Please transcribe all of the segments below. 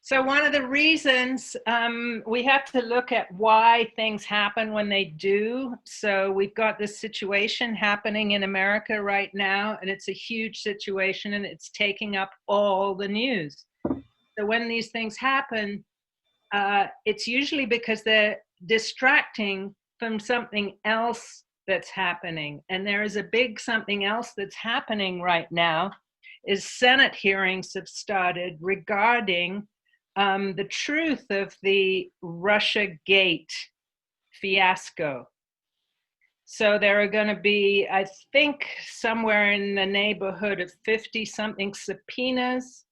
So one of the reasons we have to look at why things happen when they do. So we've got this situation happening in America right now, and it's a huge situation, and it's taking up all the news. So when these things happen, it's usually because they're distracting from something else that's happening. And there is a big something else that's happening right now, is Senate hearings have started regarding the truth of the Russiagate fiasco. So there are going to be, I think, somewhere in the neighborhood of 50-something subpoenas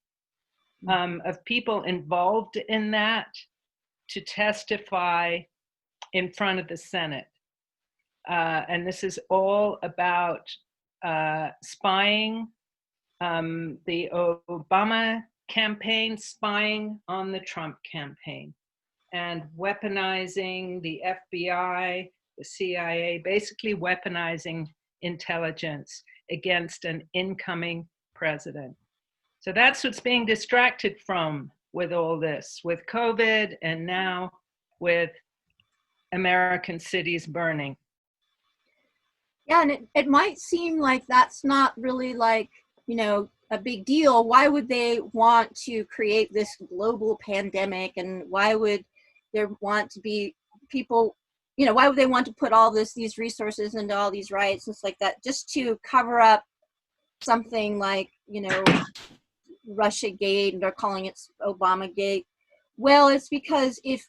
of people involved in that to testify in front of the Senate. And this is all about spying, the Obama campaign spying on the Trump campaign, and weaponizing the FBI, the CIA, basically weaponizing intelligence against an incoming president. So that's what's being distracted from with all this, with COVID, and now with American cities burning. Yeah, and it might seem like that's not really like, a big deal. Why would they want to create this global pandemic, and why would there want to be people, why would they want to put all these resources into all these riots and stuff like that, just to cover up something like, Russiagate, and they're calling it Obamagate? Well, it's because if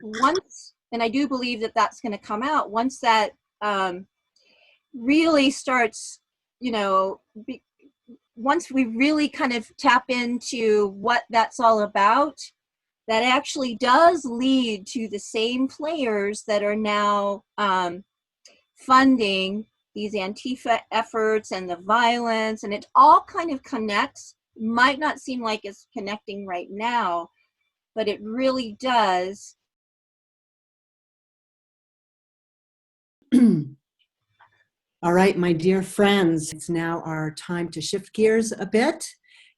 once, and I do believe that that's going to come out, once that really starts, once we really kind of tap into what that's all about, that actually does lead to the same players that are now funding these Antifa efforts and the violence, and it all kind of connects. Might not seem like it's connecting right now, but it really does. All right, my dear friends, it's now our time to shift gears a bit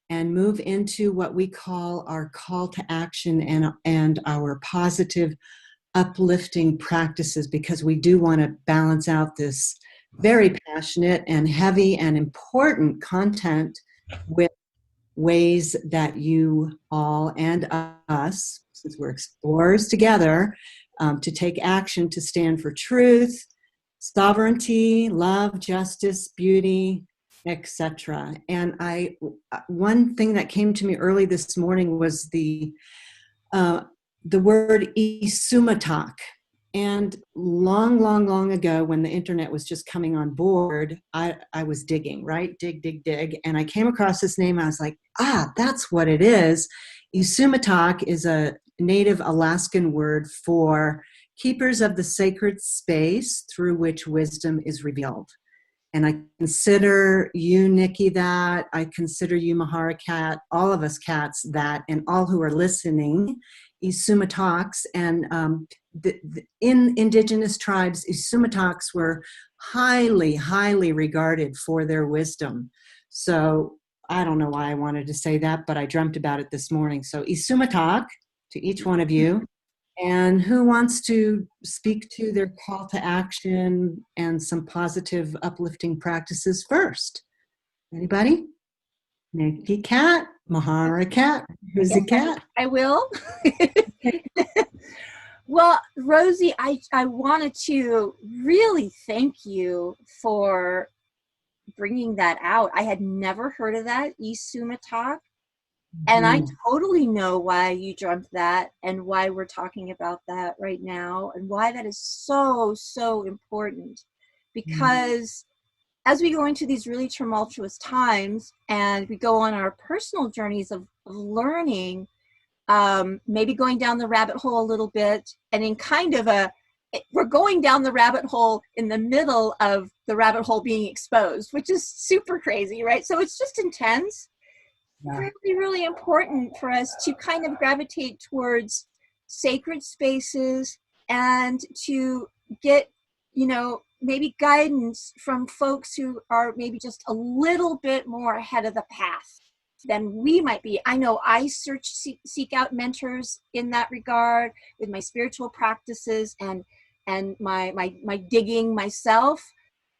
and move into what we call our call to action and our positive, uplifting practices, because we do want to balance out this very passionate and heavy and important content with ways that you all and us, since we're explorers together, to take action to stand for truth, sovereignty, love, justice, beauty, etc. And one thing that came to me early this morning was the word isumatak. And long ago, when the internet was just coming on board, I was digging, right? Dig. And I came across this name. I was like, that's what it is. Isumatak is a native Alaskan word for keepers of the sacred space through which wisdom is revealed. And I consider you, Nikki, that. I consider you, Mahara Cat, all of us cats that, and all who are listening, Isumataks. And in indigenous tribes, Isumataks were highly regarded for their wisdom. So I don't know why I wanted to say that, but I dreamt about it this morning. So Isumatak to each one of you. And who wants to speak to their call to action and some positive, uplifting practices first? Anybody? Nikki Cat, Mahara Cat, who's a cat? I will. Well, Rosie, I wanted to really thank you for bringing that out. I had never heard of that, Isumatak. And I totally know why you dreamt that, and why we're talking about that right now, and why that is so important. Because as we go into these really tumultuous times, and we go on our personal journeys of learning, maybe going down the rabbit hole a little bit, and in kind of we're going down the rabbit hole in the middle of the rabbit hole being exposed, which is super crazy, right? So it's just intense. Yeah. Really important for us to kind of gravitate towards sacred spaces, and to get, maybe guidance from folks who are maybe just a little bit more ahead of the path. than we might be. I know I seek out mentors in that regard with my spiritual practices and my digging myself.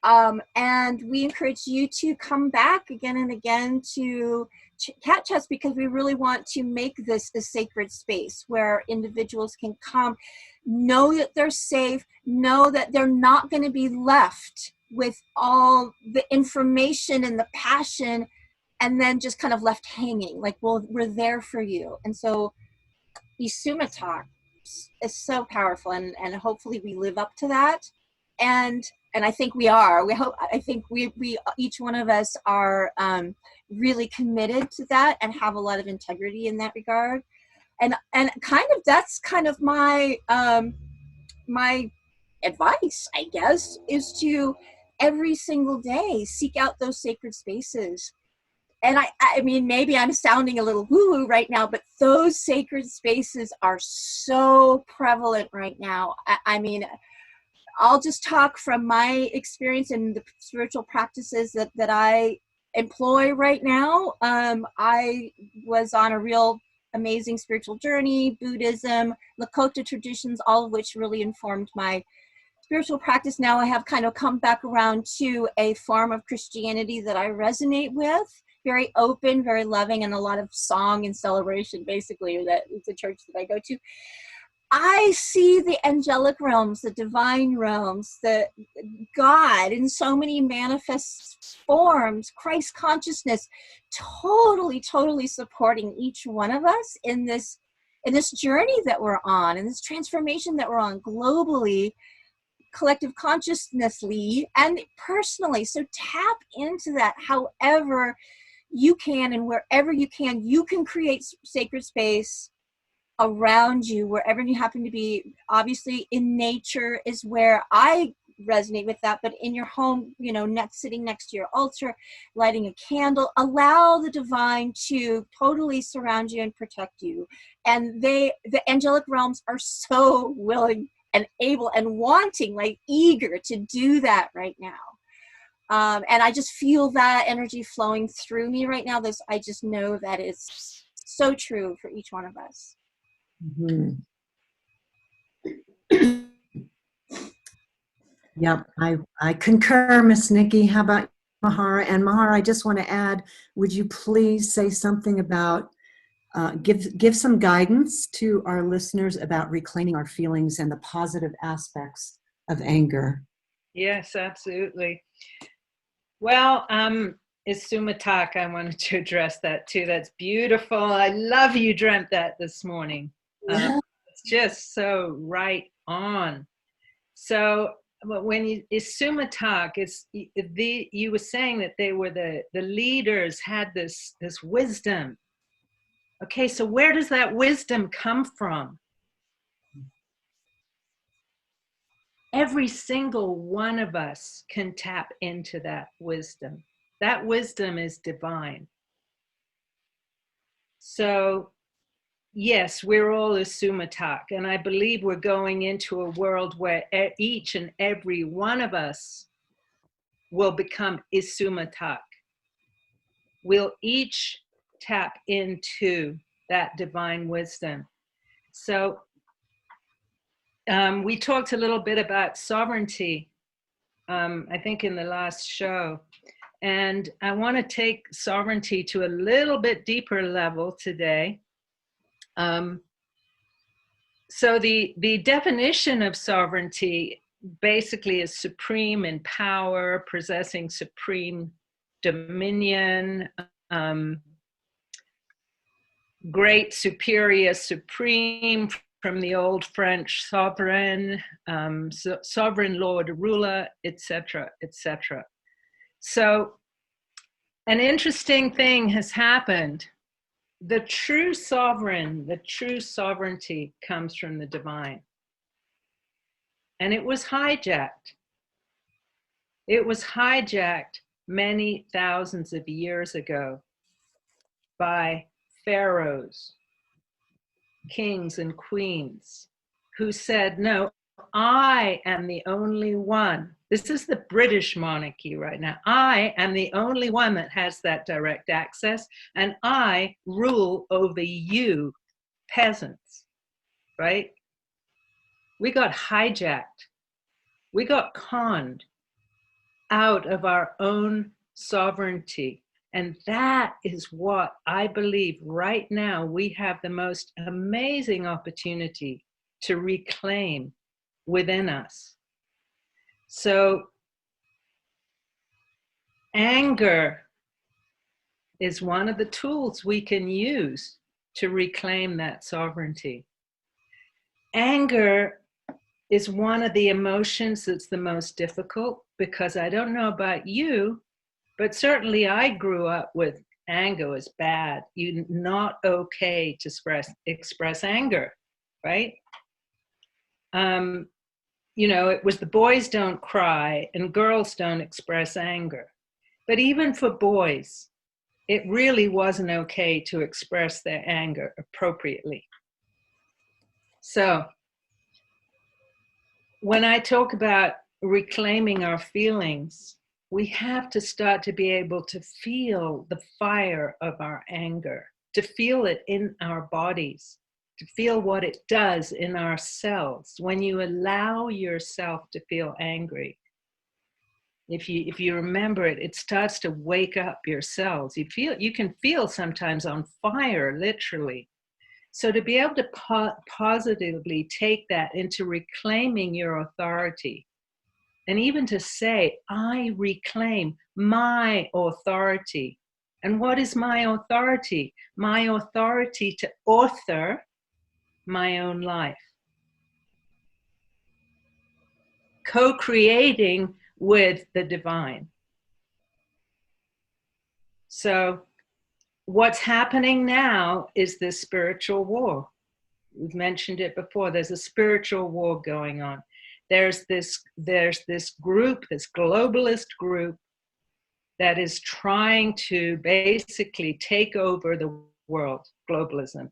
And we encourage you to come back again and again to Cat Chats, because we really want to make this a sacred space where individuals can come, know that they're safe, know that they're not going to be left with all the information and the passion and then just kind of left hanging. Like, well, we're there for you. And so Isuma Talk is so powerful, and hopefully we live up to that. And I think we are. I think we each one of us are really committed to that and have a lot of integrity in that regard. And kind of that's kind of my my advice, I guess, is to every single day seek out those sacred spaces. And I mean, maybe I'm sounding a little woo-woo right now, but those sacred spaces are so prevalent right now. I mean, I'll just talk from my experience and the spiritual practices that I employ right now. I was on a real amazing spiritual journey, Buddhism, Lakota traditions, all of which really informed my spiritual practice. Now I have kind of come back around to a form of Christianity that I resonate with. Very open, very loving, and a lot of song and celebration, basically. That it's a church that I go to. I see the angelic realms, the divine realms, the God in so many manifest forms, Christ consciousness, totally supporting each one of us in this journey that we're on, in this transformation that we're on globally, collective consciously, and personally. So tap into that however you can, and wherever you can create sacred space around you, wherever you happen to be. Obviously in nature is where I resonate with that, but in your home, you know, sitting next to your altar, lighting a candle, allow the divine to totally surround you and protect you. And the angelic realms are so willing and able and wanting, like eager to do that right now. And I just feel that energy flowing through me right now. I just know that it's so true for each one of us. Mm-hmm. Yep, I concur, Miss Nikki. How about Mahara? And Mahara, I just want to add, would you please say something about, give some guidance to our listeners about reclaiming our feelings and the positive aspects of anger? Yes, absolutely. Well, Isuma Talk, I wanted to address that too. That's beautiful. I love you dreamt that this morning. Yeah. It's just so right on. So when Isuma Talk, you were saying that they were the leaders had this wisdom. Okay, so where does that wisdom come from? Every single one of us can tap into that wisdom. That wisdom is divine. So yes, we're all Isuma Talk, and I believe we're going into a world where each and every one of us will become Isuma Talk. We'll each tap into that divine wisdom. So we talked a little bit about sovereignty, I think in the last show. And I want to take sovereignty to a little bit deeper level today. So the definition of sovereignty basically is supreme in power, possessing supreme dominion, great, superior, supreme, from the old French sovereign, sovereign lord, ruler, etc., etc. So an interesting thing has happened. The true sovereignty comes from the divine. And it was hijacked. It was hijacked many thousands of years ago by pharaohs, kings and queens, who said, no, I am the only one. This is the British monarchy right now. I am the only one that has that direct access, and I rule over you, peasants, right? We got hijacked. We got conned out of our own sovereignty. And that is what I believe right now we have the most amazing opportunity to reclaim within us. So, anger is one of the tools we can use to reclaim that sovereignty. Anger is one of the emotions that's the most difficult, because I don't know about you, but certainly I grew up with anger was bad. You're not okay to express anger, right? It was the boys don't cry and girls don't express anger. But even for boys, it really wasn't okay to express their anger appropriately. So when I talk about reclaiming our feelings, we have to start to be able to feel the fire of our anger, to feel it in our bodies, to feel what it does in our cells. When you allow yourself to feel angry, if you remember it, it starts to wake up your cells. You can feel sometimes on fire, literally. So to be able to positively take that into reclaiming your authority, and even to say, I reclaim my authority. And what is my authority? My authority to author my own life. Co-creating with the divine. So what's happening now is this spiritual war. We've mentioned it before. There's a spiritual war going on. There's this group, this globalist group, that is trying to basically take over the world, globalism.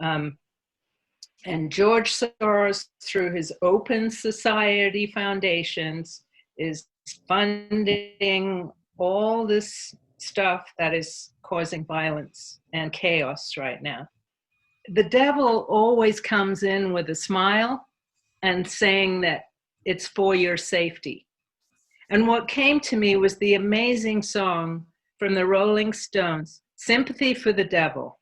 And George Soros, through his Open Society foundations, is funding all this stuff that is causing violence and chaos right now. The devil always comes in with a smile and saying that it's for your safety. And what came to me was the amazing song from the Rolling Stones, Sympathy for the Devil.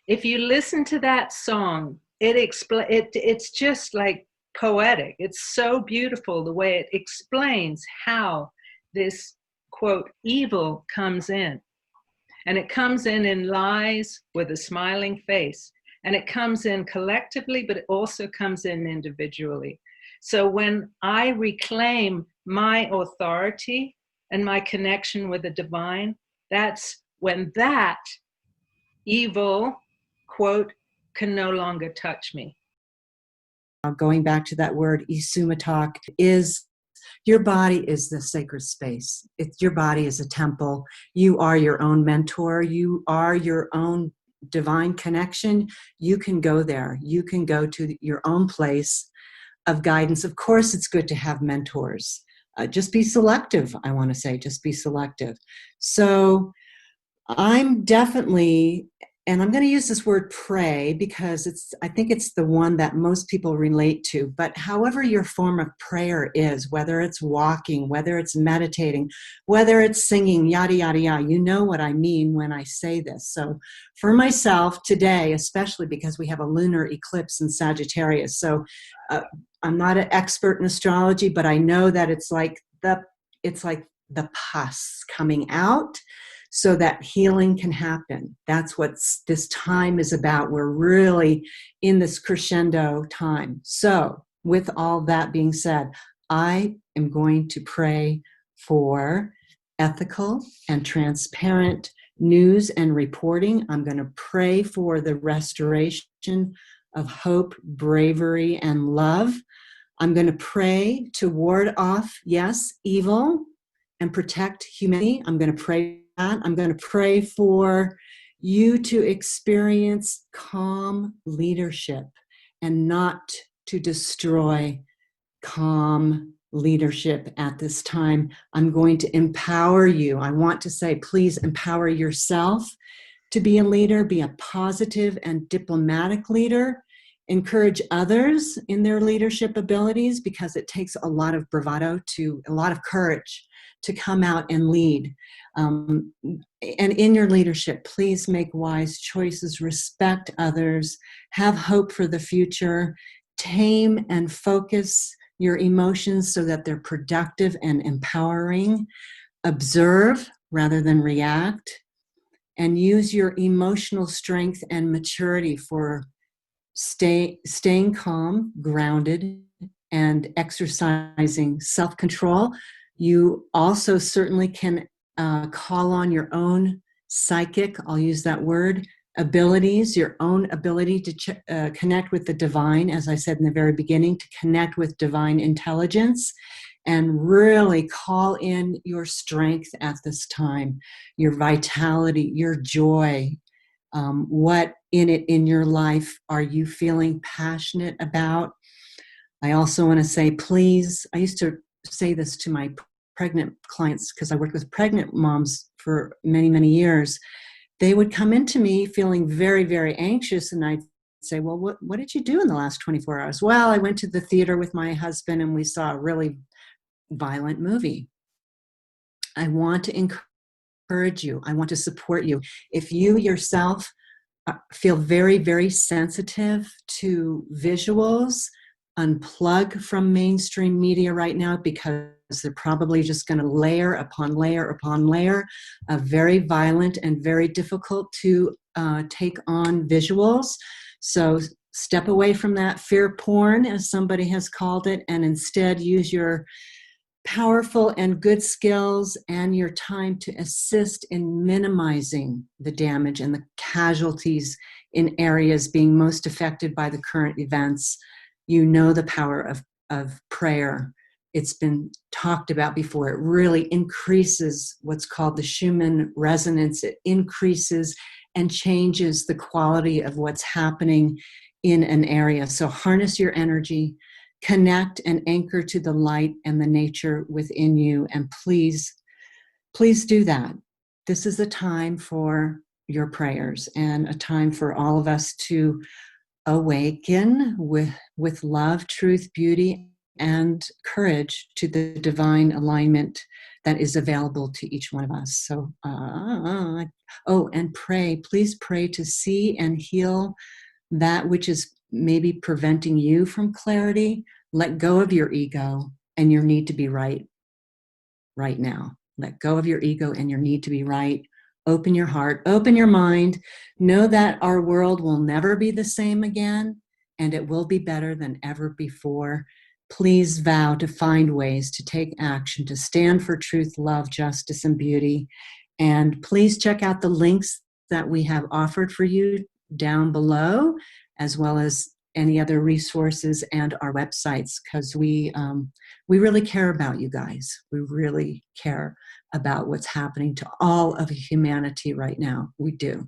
If you listen to that song, it's just like poetic. It's so beautiful the way it explains how this, quote, evil comes in. And it comes in lies with a smiling face. And it comes in collectively, but it also comes in individually. So when I reclaim my authority and my connection with the divine, that's when that evil, quote, can no longer touch me. Going back to that word, isumatak, is your body is the sacred space. Your body is a temple. You are your own mentor. You are your own divine connection. You can go there. You can go to your own place of guidance. Of course, it's good to have mentors. Just be selective, I want to say. Just be selective. So I'm definitely, and I'm going to use this word pray because I think it's the one that most people relate to. But however your form of prayer is, whether it's walking, whether it's meditating, whether it's singing, yada, yada, yada, you know what I mean when I say this. So for myself today, especially because we have a lunar eclipse in Sagittarius. So I'm not an expert in astrology, but I know that it's like the pus coming out, so that healing can happen. That's what this time is about. We're really in this crescendo time. So with all that being said, I am going to pray for ethical and transparent news and reporting. I'm going to pray for the restoration of hope, bravery, and love. I'm going to pray to ward off, yes, evil and protect humanity. I'm going to pray that. I'm going to pray for you to experience calm leadership and not to destroy calm leadership at this time. I'm going to empower you. I want to say, please empower yourself to be a leader, be a positive and diplomatic leader. Encourage others in their leadership abilities, because it takes a lot of bravado, a lot of courage to come out and lead. And in your leadership, please make wise choices, respect others, have hope for the future, tame and focus your emotions so that they're productive and empowering, observe rather than react, and use your emotional strength and maturity for staying calm, grounded, and exercising self-control. You also certainly can call on your own psychic, I'll use that word, abilities, your own ability to connect with the divine, as I said in the very beginning, to connect with divine intelligence and really call in your strength at this time, your vitality, your joy. What in your life are you feeling passionate about? I also want to say, please, I used to say this to my pregnant clients because I worked with pregnant moms for many, many years. They would come into me feeling very, very anxious, and I'd say, well, what did you do in the last 24 hours? Well, I went to the theater with my husband and we saw a really violent movie. I want to encourage you. I want to support you. If you yourself feel very, very sensitive to visuals, unplug from mainstream media right now, because they're probably just going to layer upon layer upon layer of very violent and very difficult to take on visuals. So step away from that fear porn, as somebody has called it, and instead use your powerful and good skills and your time to assist in minimizing the damage and the casualties in areas being most affected by the current events. You know the power of prayer. It's been talked about before. It really increases what's called the Schumann resonance. It increases and changes the quality of what's happening in an area. So harness your energy, connect and anchor to the light and the nature within you. And please do that. This is a time for your prayers and a time for all of us to awaken with love, truth, beauty, and courage to the divine alignment that is available to each one of us. So, and pray. Please pray to see and heal that which is maybe preventing you from clarity. Let go of your ego and your need to be right now. Let go of your ego and your need to be right. Open your heart, open your mind. Know that our world will never be the same again, and it will be better than ever before. Please vow to find ways to take action, to stand for truth, love, justice, and beauty. And please check out the links that we have offered for you down below, as well as any other resources and our websites, because we really care about you guys. We really care about what's happening to all of humanity right now. We do.